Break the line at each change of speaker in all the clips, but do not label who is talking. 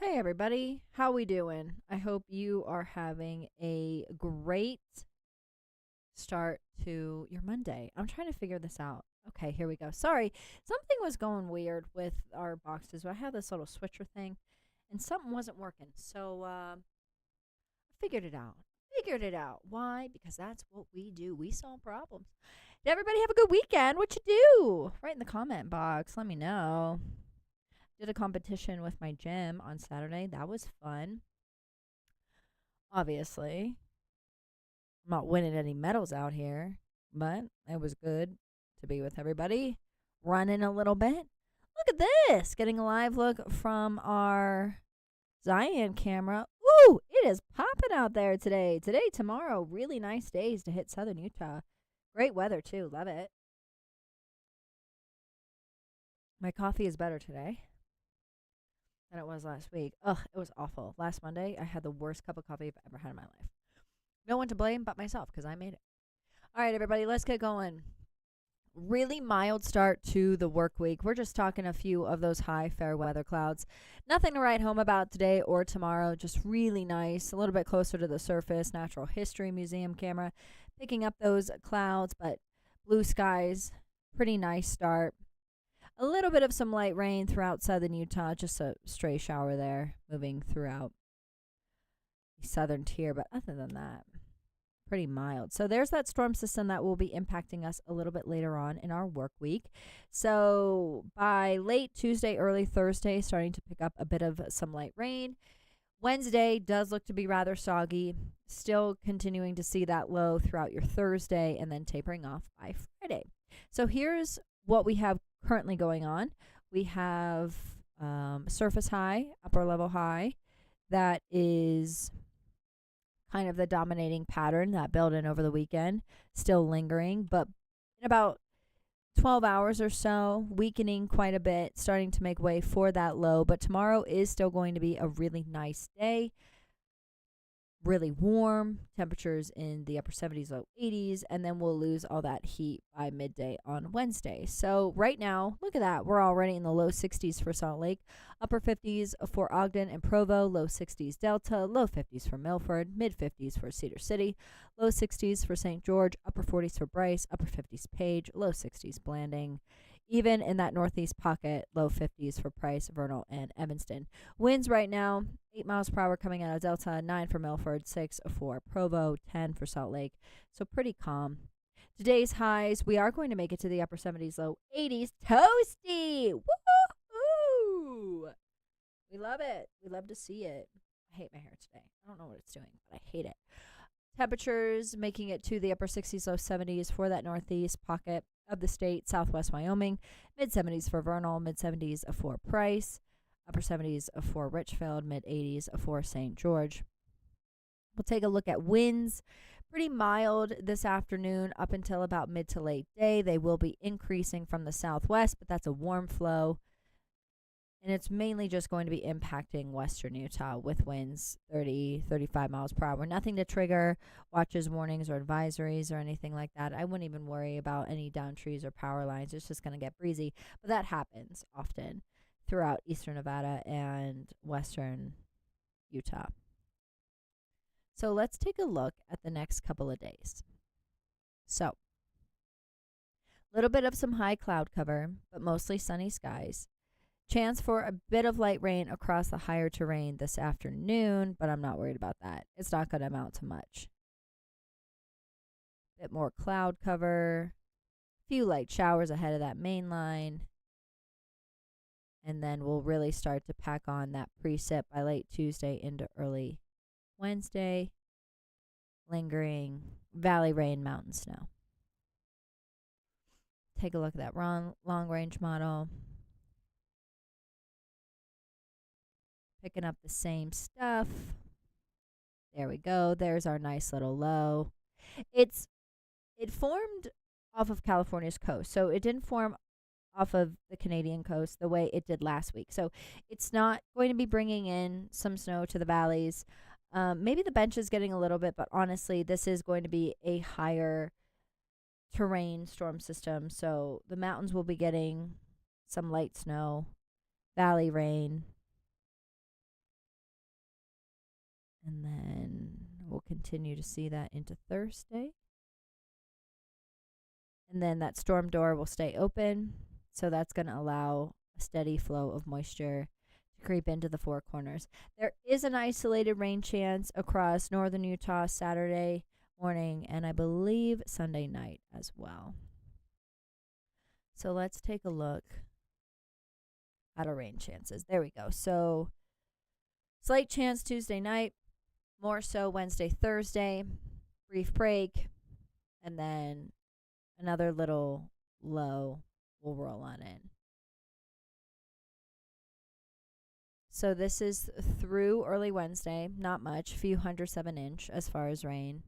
Hey everybody, how we doing? I hope you are having a great start to your Monday. I'm trying to figure this out. Okay, here we go. Sorry, something was going weird with our boxes. I had this little switcher thing, and something wasn't working. So I figured it out. Figured it out. Why? Because that's what we do. We solve problems. Did everybody have a good weekend? What you do? Write in the comment box. Let me know. Did a competition with my gym on Saturday. That was fun. Obviously, I'm not winning any medals out here, but it was good to be with everybody, running a little bit. Look at this, getting a live look from our Zion camera. Ooh, it is popping out there today. Today, tomorrow, really nice days to hit southern Utah. Great weather, too. Love it. My coffee is better today than it was last week. Ugh, it was awful. Last Monday, I had the worst cup of coffee I've ever had in my life. No one to blame but myself because I made it. All right, everybody, let's get going. Really mild start to the work week. We're just talking a few of those high fair weather clouds. Nothing to write home about today or tomorrow. Just really nice, a little bit closer to the surface. Natural History Museum camera picking up those clouds, but blue skies. Pretty nice start. A little bit of some light rain throughout southern Utah. Just a stray shower there moving throughout the southern tier. But other than that, pretty mild. So there's that storm system that will be impacting us a little bit later on in our work week. So by late Tuesday, early Thursday, starting to pick up a bit of some light rain. Wednesday does look to be rather soggy. Still continuing to see that low throughout your Thursday and then tapering off by Friday. So here's what we have currently going on. We have surface high, upper level high that is kind of the dominating pattern that built in over the weekend, still lingering, but in about 12 hours or so, weakening quite a bit, starting to make way for that low. But tomorrow is still going to be a really nice day. Really warm, temperatures in the upper 70s, low 80s, and then we'll lose all that heat by midday on Wednesday. So right now, look at that. We're already in the low 60s for Salt Lake, upper 50s for Ogden and Provo, low 60s Delta, low 50s for Milford, mid 50s for Cedar City, low 60s for St. George, upper 40s for Bryce, upper 50s Page, low 60s Blanding. Even in that northeast pocket, low 50s for Price, Vernal, and Evanston. Winds right now, 8 miles per hour coming out of Delta, 9 for Milford, 6 for Provo, 10 for Salt Lake. So pretty calm. Today's highs, we are going to make it to the upper 70s, low 80s. Toasty! Woohoo! We love it. We love to see it. I hate my hair today. I don't know what it's doing, but I hate it. Temperatures making it to the upper 60s, low 70s for that northeast pocket of the state, southwest Wyoming, mid 70s for Vernal, mid 70s for Price, upper 70s for Richfield, mid 80s for St. George. We'll take a look at winds. Pretty mild this afternoon up until about mid to late day. They will be increasing from the southwest, but that's a warm flow. And it's mainly just going to be impacting western Utah with winds 30, 35 miles per hour. Nothing to trigger watches, warnings, or advisories or anything like that. I wouldn't even worry about any down trees or power lines. It's just going to get breezy. But that happens often throughout eastern Nevada and western Utah. So let's take a look at the next couple of days. So, a little bit of some high cloud cover, but mostly sunny skies. Chance for a bit of light rain across the higher terrain this afternoon, but I'm not worried about that. It's not going to amount to much. Bit more cloud cover, few light showers ahead of that main line, and then we'll really start to pack on that precip by late Tuesday into early Wednesday. Lingering valley rain, mountain snow. Take a look at that long range model. Picking up the same stuff. There we go. There's our nice little low. It formed off of California's coast. So it didn't form off of the Canadian coast the way it did last week. So it's not going to be bringing in some snow to the valleys. Maybe the bench is getting a little bit, but honestly, this is going to be a higher terrain storm system. So the mountains will be getting some light snow, valley rain, continue to see that into Thursday. And then that storm door will stay open. So that's going to allow a steady flow of moisture to creep into the Four Corners. There is an isolated rain chance across northern Utah Saturday morning and I believe Sunday night as well. So let's take a look at our rain chances. There we go. So slight chance Tuesday night, more so Wednesday, Thursday, brief break, and then another little low will roll on in. So this is through early Wednesday, not much, few 107 inch as far as rain.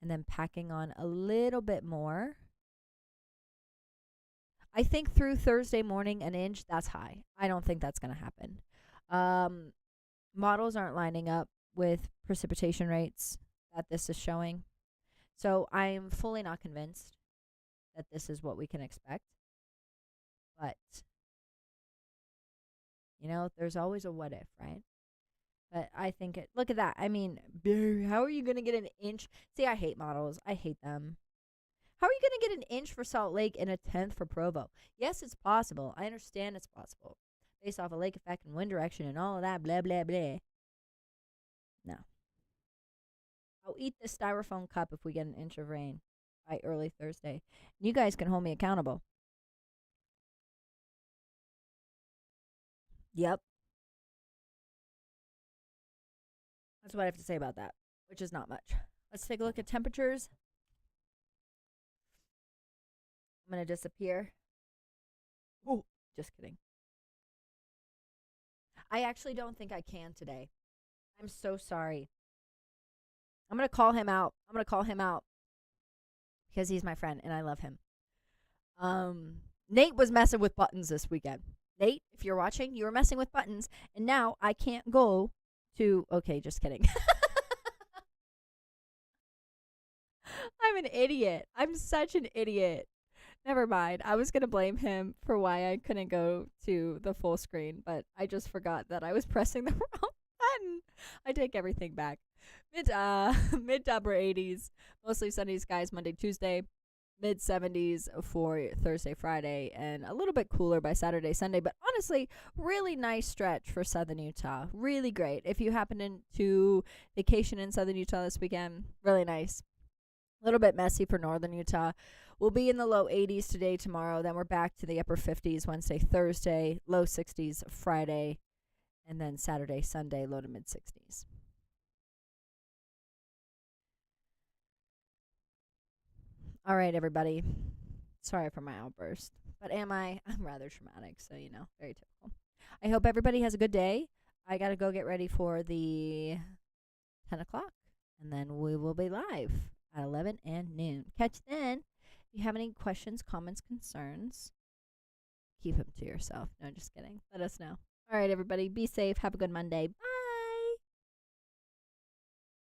And then packing on a little bit more. I think through Thursday morning, an inch, that's high. I don't think that's going to happen. Models aren't lining up with precipitation rates that this is showing. So I'm fully not convinced that this is what we can expect. But, you know, there's always a what if, right? But I think look at that. I mean, how are you going to get an inch? See, I hate models. I hate them. How are you going to get an inch for Salt Lake and a tenth for Provo? Yes, it's possible. I understand it's possible. Based off of lake effect and wind direction and all of that, blah, blah, blah. No. I'll eat the styrofoam cup if we get an inch of rain by early Thursday. And you guys can hold me accountable. Yep. That's what I have to say about that, which is not much. Let's take a look at temperatures. I'm going to disappear. Oh, just kidding. I actually don't think I can today. I'm so sorry. I'm going to call him out. Because he's my friend and I love him. Nate was messing with buttons this weekend. Nate, if you're watching, you were messing with buttons. And now I can't go to... Okay, just kidding. I'm an idiot. I'm such an idiot. Never mind. I was going to blame him for why I couldn't go to the full screen, but I just forgot that I was pressing the wrong button. I take everything back. Mid to upper 80s, mostly sunny skies Monday, Tuesday. Mid 70s for Thursday, Friday, and a little bit cooler by Saturday, Sunday. But honestly, really nice stretch for Southern Utah. Really great. If you happen to vacation in Southern Utah this weekend, really nice. A little bit messy for Northern Utah. We'll be in the low 80s today, tomorrow. Then we're back to the upper 50s Wednesday, Thursday, low 60s Friday, and then Saturday, Sunday, low to mid 60s. All right, everybody. Sorry for my outburst. But am I? I'm rather traumatic, so, you know, very typical. I hope everybody has a good day. I got to go get ready for the 10 o'clock, and then we will be live at 11 and noon. Catch you then. If you have any questions, comments, concerns, keep them to yourself. No, just kidding. Let us know. All right, everybody. Be safe. Have a good Monday. Bye.